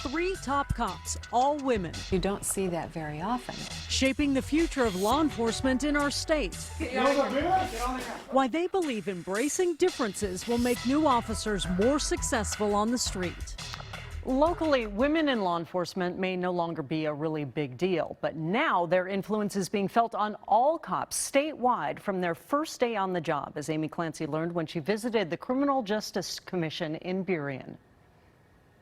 3 top cops, all women, You don't see that very often. shaping the future of law enforcement in our state. Why they believe embracing differences will make new officers more successful on the street. Locally, women in law enforcement may no longer be a really big deal, but now their influence is being felt on all cops statewide from their first day on the job, as Amy Clancy learned when she visited the Criminal Justice Commission in BURIEN.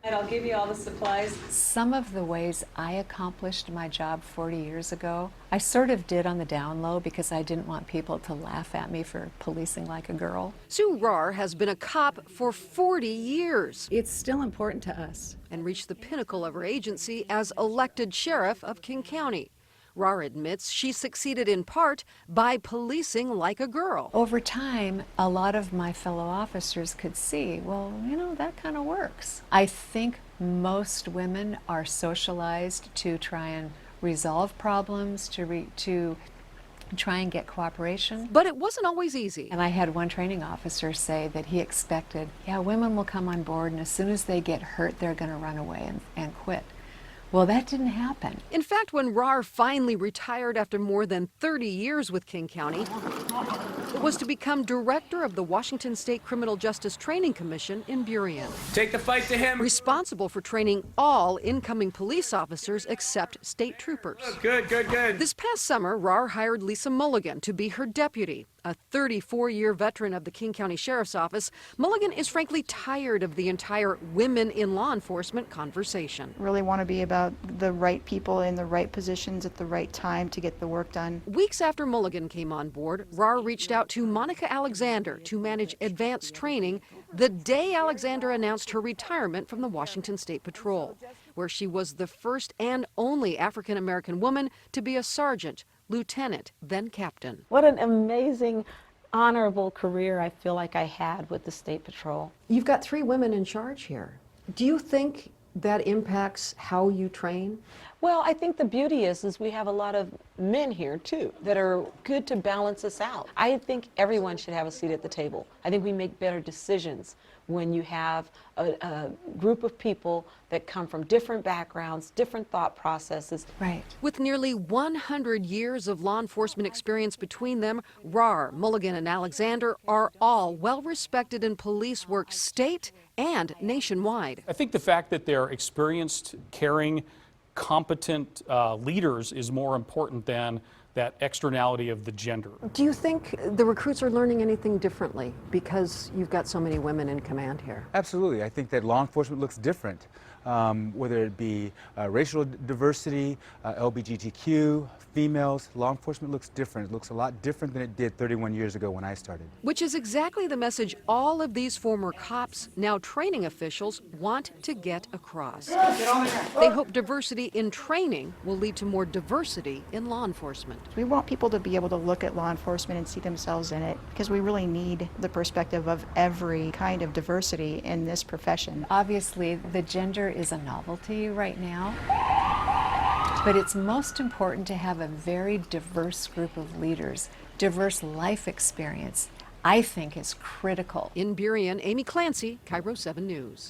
And I'll give you all the supplies. Some of the ways I accomplished my job 40 years ago, I sort of did on the down low because I didn't want people to laugh at me for policing like a girl. Sue Rahr has been a cop for 40 years It's still important to us. and reached the pinnacle of her agency as elected sheriff of King County. Rahr admits she succeeded in part by policing like a girl. Over time, a lot of my fellow officers could see, well, you know, that kind of works. I think most women are socialized to try and resolve problems, to try and get cooperation. But it wasn't always easy. And I had one training officer say that he expected, yeah, women will come on board and as soon as they get hurt, they're going to run away and quit. Well, that didn't happen. In fact, when Rahr finally retired after more than 30 years with King County, it was to become director of the Washington State Criminal Justice Training Commission in BURIEN. Take the fight to him. Responsible for training all incoming police officers except state troopers. Good, good, good. This past summer, Rahr hired Lisa Mulligan to be her deputy. A 34-year veteran of the King County Sheriff's Office, Mulligan is frankly tired of the entire women in law enforcement conversation. Really want to be about the right people in the right positions at the right time to get the work done. Weeks after Mulligan came on board, Rahr reached out to Monica Alexander to manage advanced training the day Alexander announced her retirement from the Washington State Patrol, where she was the first and only African-American woman to be a sergeant, lieutenant, then captain. What an amazing, honorable career I feel like I had with the State Patrol. You've got 3 women in charge here. Do you think that impacts how you train? Well, I think the beauty is we have a lot of men here too that are good to balance us out. I think everyone should have a seat at the table. I think we make better decisions when you have a group of people that come from different backgrounds, different thought processes. Right. With nearly 100 years of law enforcement experience between them, Rahr, Mulligan, and Alexander are all well respected in police work state and nationwide. I think the fact that they're experienced, caring, competent leaders is more important than that externality of the gender. Do you think the recruits are learning anything differently because you've got so many women in command here? Absolutely. I think that law enforcement looks different, whether it be racial diversity, LGBTQ, females. Law enforcement looks different. It looks a lot different than it did 31 years ago when I started. Which is exactly the message all of these former cops, now training officials, want to get across. They hope diversity in training will lead to more diversity in law enforcement. We want people to be able to look at law enforcement and see themselves in it because we really need the perspective of every kind of diversity in this profession. Obviously, the gender is a novelty right now, but it's most important to have a very diverse group of leaders. Diverse life experience, I think, is critical. In BURIEN, Amy Clancy, Cairo 7 News.